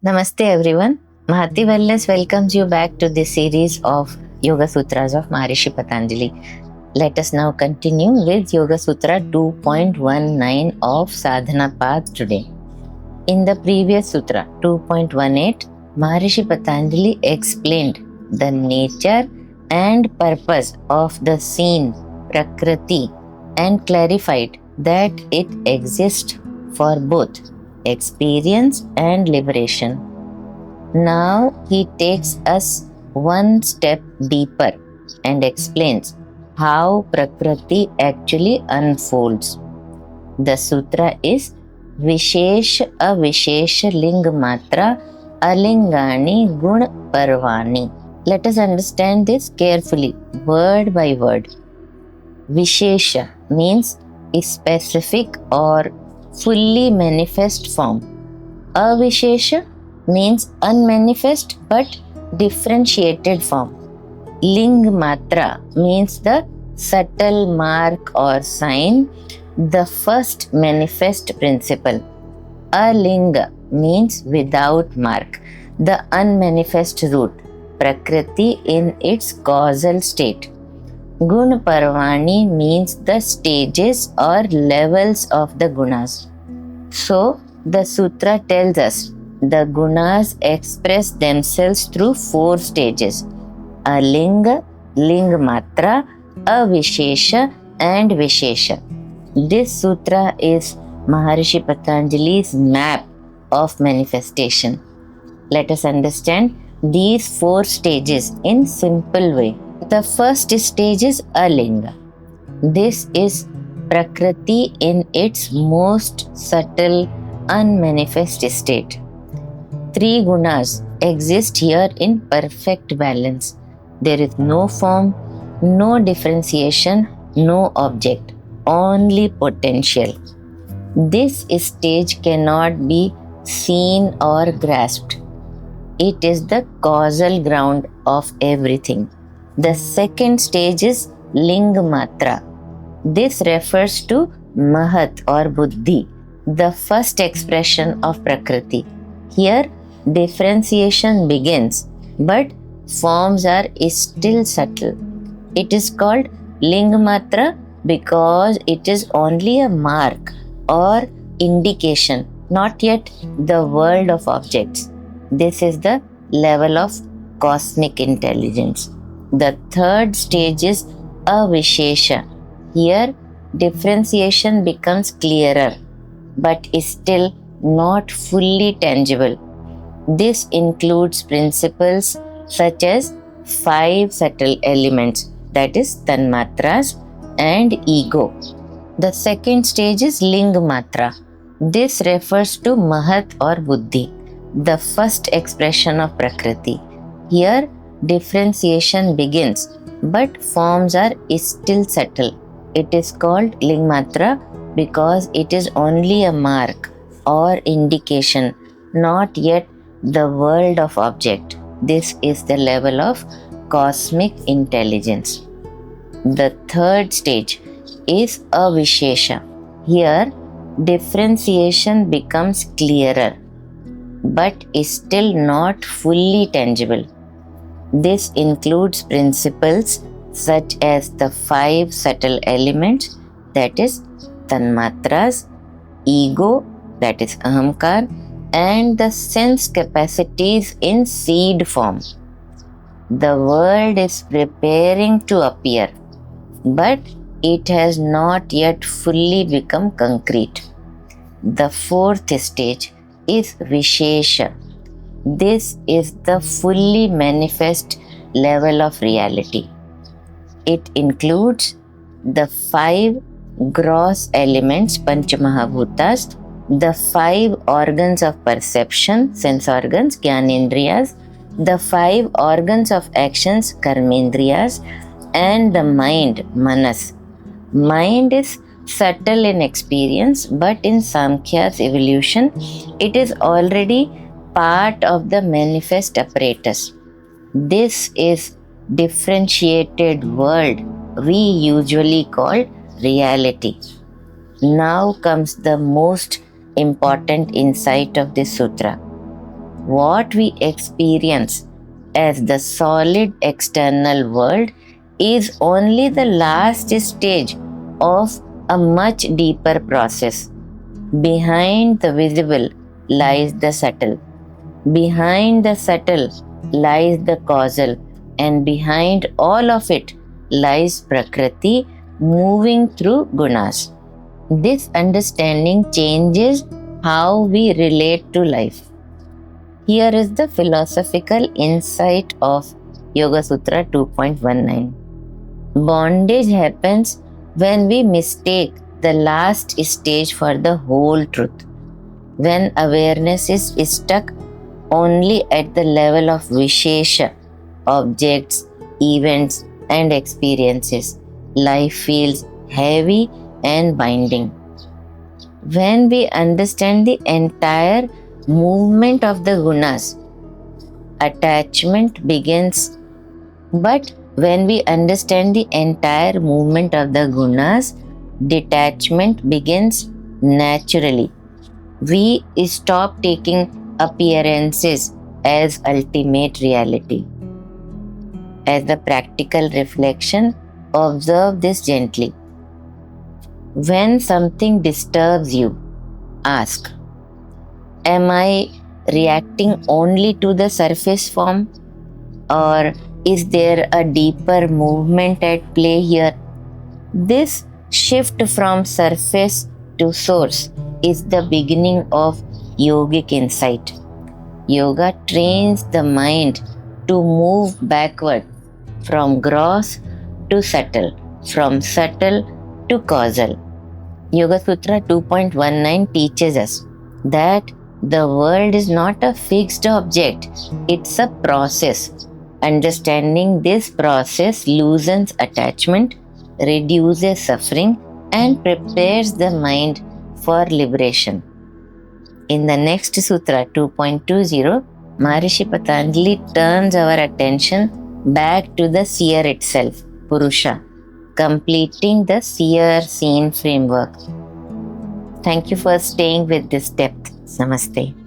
Namaste everyone. Mahati Wellness welcomes you back to this series of Yoga Sutras of Maharishi Patanjali. Let us now continue with Yoga Sutra 2.19 of Sadhana Path today. In the previous Sutra 2.18, Maharishi Patanjali explained the nature and purpose of the scene, Prakriti, and clarified that it exists for both experience and liberation. Now he takes us one step deeper and explains how Prakriti actually unfolds. The sutra is Vishesh Avishesh Ling Matra Alingani Gun Parvani. Let us understand this carefully, word by word. Vishesha means a specific or fully manifest form. Avishesha means unmanifest but differentiated form. Ling Matra means the subtle mark or sign, the first manifest principle. Alinga means without mark, the unmanifest root, Prakriti in its causal state. Gun Parvani means the stages or levels of the gunas. So, the sutra tells us the gunas express themselves through 4 stages: Alinga, Ling Matra, Avishesha, and Vishesha. This sutra is Maharishi Patanjali's map of manifestation. Let us understand these 4 stages in simple way. The first stage is Alinga. This is Prakriti in its most subtle, unmanifest state. 3 gunas exist here in perfect balance. There is no form, no differentiation, no object, only potential. This stage cannot be seen or grasped. It is the causal ground of everything. The second stage is Ling Matra. This refers to Mahat or Buddhi, the first expression of Prakriti. Here, differentiation begins, but forms are still subtle. It is called Ling Matra because it is only a mark or indication, not yet the world of objects. This is the level of cosmic intelligence. The third stage is Avishesha. Here, differentiation becomes clearer, but is still not fully tangible. This includes principles such as 5 subtle elements, that is, Tanmatras and ego. The second stage is Ling Matra. This refers to Mahat or Buddhi, the first expression of Prakriti. Here, differentiation begins, but forms are still subtle. It is called Ling Matra because it is only a mark or indication, not yet the world of object. This is the level of cosmic intelligence. The third stage is Avishesha. Here, differentiation becomes clearer, but is still not fully tangible. This includes principles such as the 5 subtle elements, that is, Tanmatras, ego, that is, Ahamkar, and the sense capacities in seed form. The world is preparing to appear, but it has not yet fully become concrete. The fourth stage is Vishesha. This is the fully manifest level of reality. It includes the 5 gross elements, Panchamahabhutas, the 5 organs of perception, sense organs, Jnanendriyas, the 5 organs of actions, Karmendriyas, and the mind, Manas. Mind is subtle in experience, but in Samkhya's evolution, it is already part of the manifest apparatus. This is differentiated world we usually call reality. Now comes the most important insight of this sutra. what we experience as the solid external world is only the last stage of a much deeper process. Behind the visible lies the subtle. Behind the subtle lies the causal, and behind all of it lies Prakriti moving through gunas. This understanding changes how we relate to life. Here is the philosophical insight of Yoga Sutra 2.19. Bondage happens when we mistake the last stage for the whole truth. When awareness is stuck only at the level of Vishesha, objects, events, and experiences, life feels heavy and binding. When we understand the entire movement of the gunas, attachment begins. But when we understand the entire movement of the gunas, detachment begins naturally. We stop taking appearances as ultimate reality. As the practical reflection, observe this gently. When something disturbs you, ask, am I reacting only to the surface form, or is there a deeper movement at play here? This shift from surface to source is the beginning of yogic insight. Yoga trains the mind to move backward from gross to subtle, from subtle to causal. Yoga Sutra 2.19 teaches us that the world is not a fixed object, it's a process. Understanding this process loosens attachment, reduces suffering, and prepares the mind for liberation. In the next Sutra 2.20, Maharishi Patanjali turns our attention back to the seer itself, Purusha, completing the seer-seen framework. Thank you for staying with this depth. Namaste.